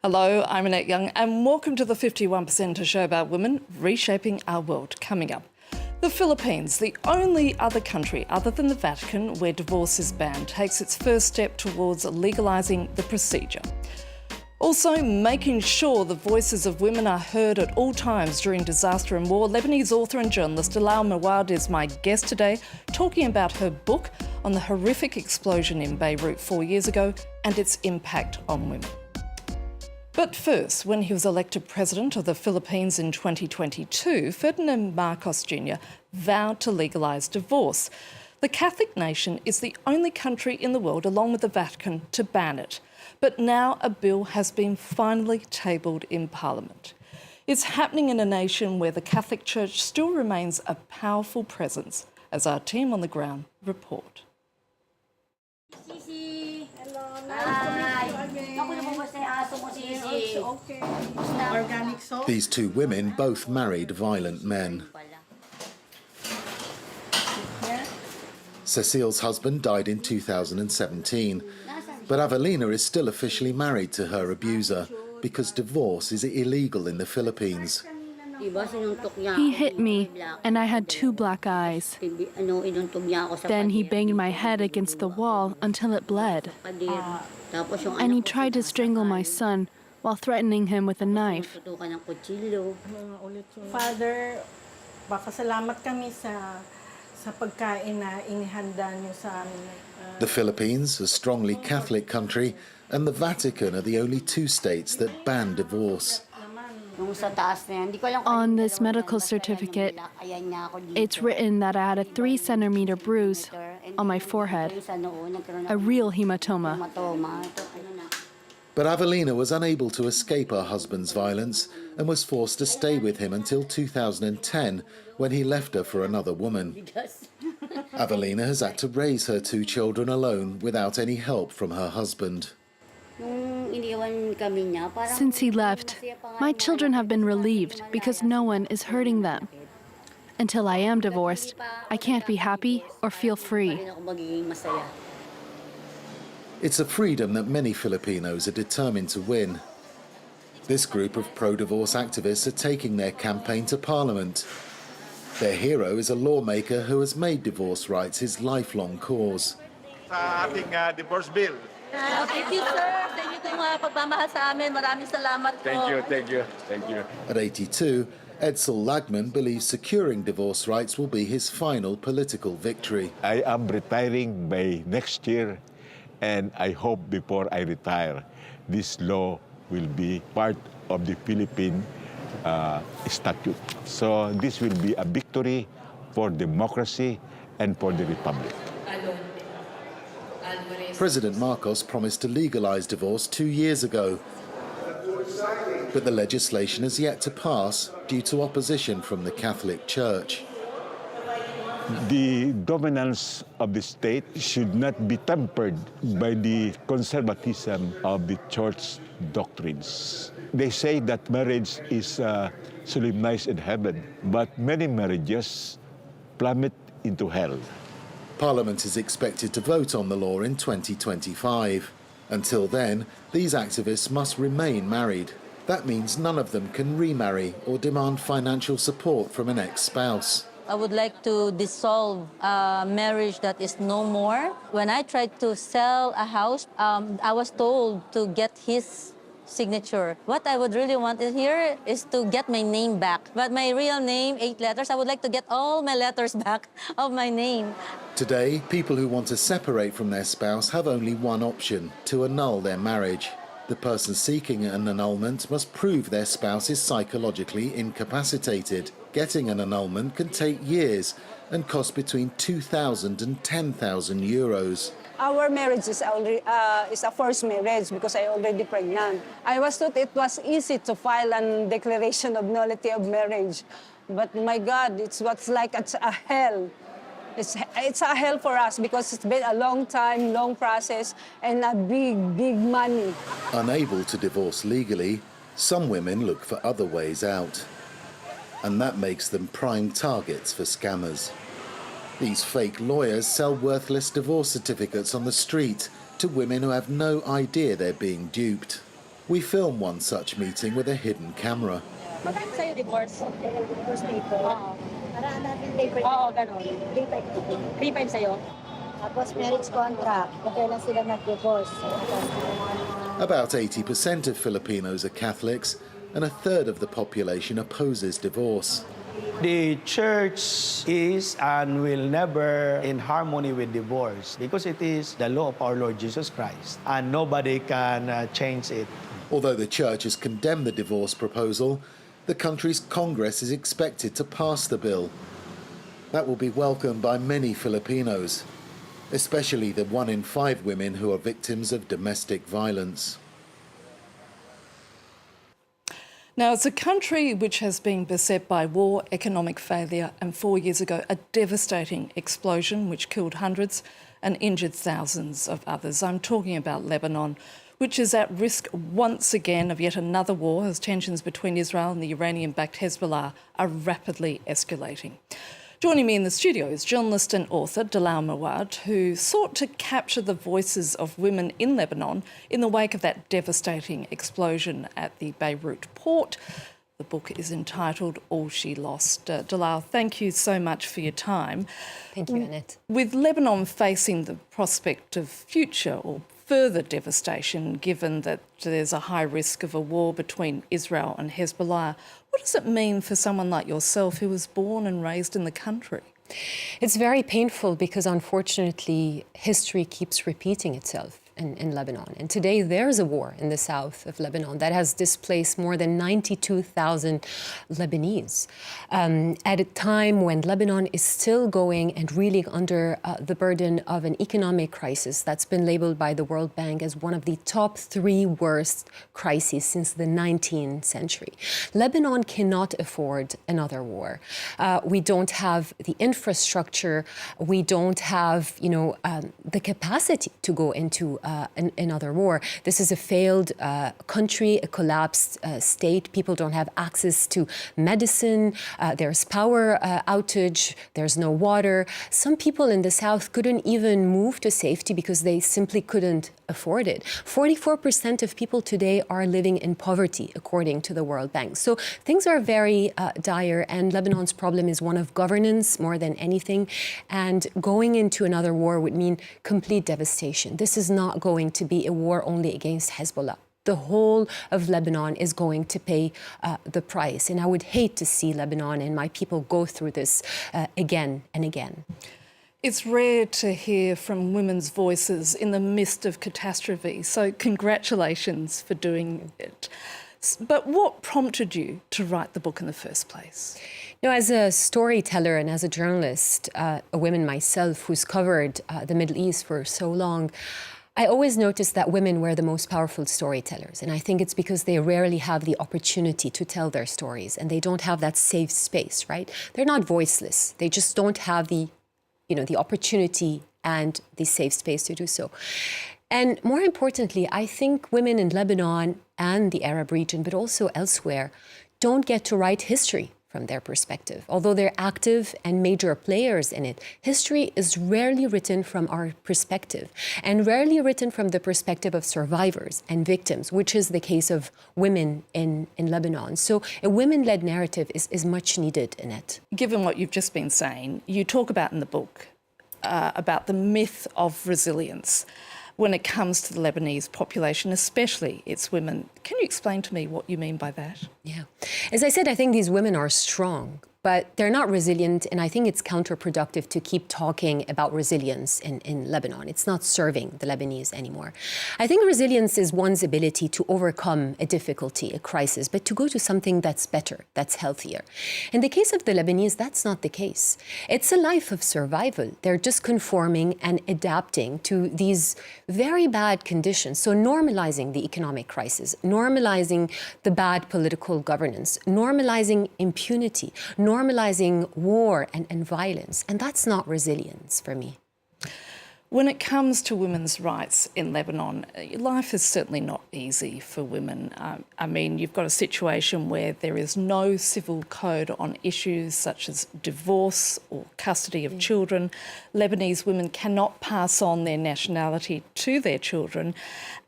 Hello, I'm Annette Young and welcome to the 51%, a show about women reshaping our world. Coming up, the Philippines, the only other country other than the Vatican where divorce is banned, takes its first step towards legalising the procedure. Also, making sure the voices of women are heard at all times during disaster and war. Lebanese author and journalist Dalal Mawad is my guest today, talking about her book on the horrific explosion in Beirut 4 years ago and its impact on women. But first, when he was elected president of the Philippines in 2022, Ferdinand Marcos Jr. vowed to legalise divorce. The Catholic nation is the only country in the world, along with the Vatican, to ban it. But now a bill has been finally tabled in Parliament. It's happening in a nation where the Catholic Church still remains a powerful presence, as our team on the ground report. These two women both married violent men. Cecile's husband died in 2017, but Avelina is still officially married to her abuser because divorce is illegal in the Philippines. He hit me, and I had 2 black eyes. Then he banged my head against the wall until it bled. And he tried to strangle my son while threatening him with a knife. Father, pasalamat kami sa pagkain na inihanda niyo sa amin. The Philippines, a strongly Catholic country, and the Vatican are the only 2 states that ban divorce. On this medical certificate, it's written that I had a 3-centimeter bruise on my forehead, a real hematoma. But Avelina was unable to escape her husband's violence and was forced to stay with him until 2010, when he left her for another woman. Avelina has had to raise her 2 children alone without any help from her husband. Since he left, my children have been relieved because no one is hurting them. Until I am divorced, I can't be happy or feel free. It's a freedom that many Filipinos are determined to win. This group of pro-divorce activists are taking their campaign to Parliament. Their hero is a lawmaker who has made divorce rights his lifelong cause. Sa ating divorce bill. Thank you, sir. Thank you sa mga pagmamahal sa amin. Maraming salamat po. Thank you. At 82, Edsel Lagman believes securing divorce rights will be his final political victory. I am retiring by next year, and I hope before I retire, this law will be part of the Philippine statute. So this will be a victory for democracy and for the republic. President Marcos promised to legalize divorce 2 years ago, but the legislation has yet to pass due to opposition from the Catholic Church. The dominance of the state should not be tempered by the conservatism of the church doctrines. They say that marriage is solemnized in heaven, but many marriages plummet into hell. Parliament is expected to vote on the law in 2025. Until then, these activists must remain married. That means none of them can remarry or demand financial support from an ex-spouse. I would like to dissolve a marriage that is no more. When I tried to sell a house, I was told to get his signature. What I would really want here is to get my name back. But my real name, 8 letters, I would like to get all my letters back of my name. Today, people who want to separate from their spouse have only one option: to annul their marriage. The person seeking an annulment must prove their spouse is psychologically incapacitated. Getting an annulment can take years and cost between 2,000 and 10,000 euros. Our marriage is a forced marriage because I already pregnant. I was thought it was easy to file a declaration of nullity of marriage, but my God, it's a hell. It's a hell for us because it's been a long time, long process, and a big money. Unable to divorce legally, some women look for other ways out, and that makes them prime targets for scammers. These fake lawyers sell worthless divorce certificates on the street to women who have no idea they're being duped. We film one such meeting with a hidden camera. Magkano sa'yo divorce? Divorce paper? Oo. Para natin paper. Oo, gano'n. 3.5. 3.5 sa'yo? Tapos marriage contract. Okay lang sila nag-divorce. About 80% of Filipinos are Catholics, and a third of the population opposes divorce. The church is and will never in harmony with divorce because it is the law of our Lord Jesus Christ and nobody can change it. Although the church has condemned the divorce proposal, the country's Congress is expected to pass the bill. That will be welcomed by many Filipinos, especially the 1 in 5 women who are victims of domestic violence. Now, it's a country which has been beset by war, economic failure, and 4 years ago, a devastating explosion which killed hundreds and injured thousands of others. I'm talking about Lebanon, which is at risk once again of yet another war as tensions between Israel and the Iranian-backed Hezbollah are rapidly escalating. Joining me in the studio is journalist and author Dalal Mawad, who sought to capture the voices of women in Lebanon in the wake of that devastating explosion at the Beirut port. The book is entitled All She Lost. Dalal, thank you so much for your time. Thank you, Annette. With Lebanon facing the prospect of future or further devastation, given that there's a high risk of a war between Israel and Hezbollah, what does it mean for someone like yourself who was born and raised in the country? It's very painful because, unfortunately, history keeps repeating itself in Lebanon. And today there's a war in the south of Lebanon that has displaced more than 92,000 Lebanese. At a time when Lebanon is still going and reeling under the burden of an economic crisis that's been labeled by the World Bank as one of the top 3 worst crises since the 19th century. Lebanon cannot afford another war. We don't have the infrastructure. We don't have, the capacity to go into another war. This is a failed country, a collapsed state. People don't have access to medicine. There's power outage. There's no water. Some people in the south couldn't even move to safety because they simply couldn't afford it. 44% of people today are living in poverty, according to the World Bank. So things are very dire, and Lebanon's problem is one of governance more than anything. And going into another war would mean complete devastation. This is not going to be a war only against Hezbollah. The whole of Lebanon is going to pay the price. And I would hate to see Lebanon and my people go through this again and again. It's rare to hear from women's voices in the midst of catastrophe, so congratulations for doing it. But what prompted you to write the book in the first place? As a storyteller and as a journalist, a woman myself who's covered the Middle East for so long, I always noticed that women were the most powerful storytellers. And I think it's because they rarely have the opportunity to tell their stories and they don't have that safe space, right? They're not voiceless. They just don't have the opportunity and the safe space to do so. And more importantly, I think women in Lebanon and the Arab region, but also elsewhere, don't get to write history from their perspective. Although they're active and major players in it, history is rarely written from our perspective and rarely written from the perspective of survivors and victims, which is the case of women in Lebanon. So a women-led narrative is much needed in it. Given what you've just been saying, you talk about in the book about the myth of resilience when it comes to the Lebanese population, especially its women. Can you explain to me what you mean by that? Yeah. As I said, I think these women are strong, but they're not resilient, and I think it's counterproductive to keep talking about resilience in Lebanon. It's not serving the Lebanese anymore. I think resilience is one's ability to overcome a difficulty, a crisis, but to go to something that's better, that's healthier. In the case of the Lebanese, that's not the case. It's a life of survival. They're just conforming and adapting to these very bad conditions. So normalizing the economic crisis, normalizing the bad political governance, normalizing impunity, normalizing war and violence. And that's not resilience for me. When it comes to women's rights in Lebanon, life is certainly not easy for women. I mean, you've got a situation where there is no civil code on issues such as divorce or custody of children. Lebanese women cannot pass on their nationality to their children,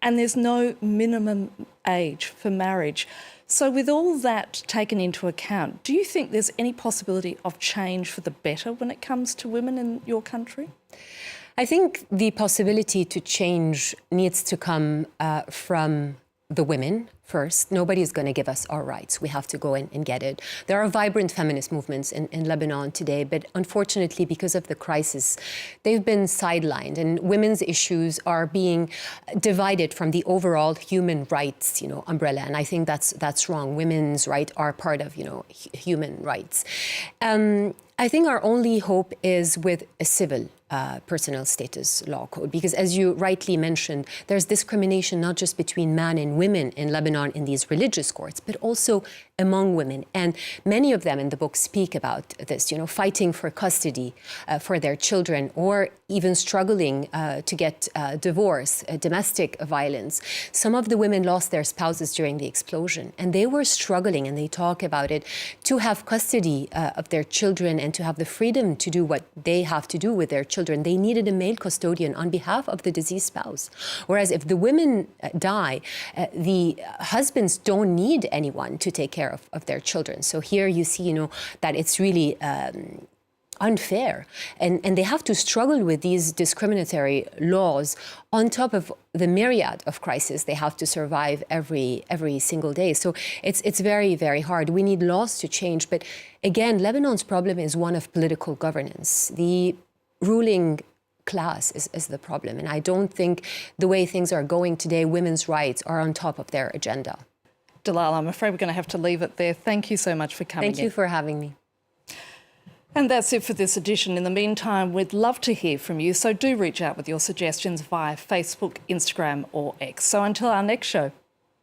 and there's no minimum age for marriage. So with all that taken into account, do you think there's any possibility of change for the better when it comes to women in your country? I think the possibility to change needs to come from the women first. Nobody is going to give us our rights. We have to go in and get it. There are vibrant feminist movements in Lebanon today, but unfortunately, because of the crisis, they've been sidelined, and women's issues are being divided from the overall human rights, umbrella. And I think that's wrong. Women's rights are part of, human rights. I think our only hope is with a civil personal status law code, because as you rightly mentioned, there's discrimination not just between men and women in Lebanon in these religious courts, but also among women. And many of them in the book speak about this, fighting for custody for their children, or even struggling to get divorce, domestic violence. Some of the women lost their spouses during the explosion, and they were struggling, and they talk about it, to have custody of their children and to have the freedom to do what they have to do with their children. They needed a male custodian on behalf of the deceased spouse. Whereas if the women die, the husbands don't need anyone to take care of their children. So here you see, that it's really unfair. And they have to struggle with these discriminatory laws on top of the myriad of crises they have to survive every single day. So it's very, very hard. We need laws to change. But again, Lebanon's problem is one of political governance. The ruling class is the problem. And I don't think the way things are going today, women's rights are on top of their agenda. Dalal, I'm afraid we're going to have to leave it there. Thank you so much for coming in. Thank you for having me. And that's it for this edition. In the meantime, we'd love to hear from you, so do reach out with your suggestions via Facebook, Instagram or X. So until our next show,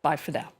bye for now.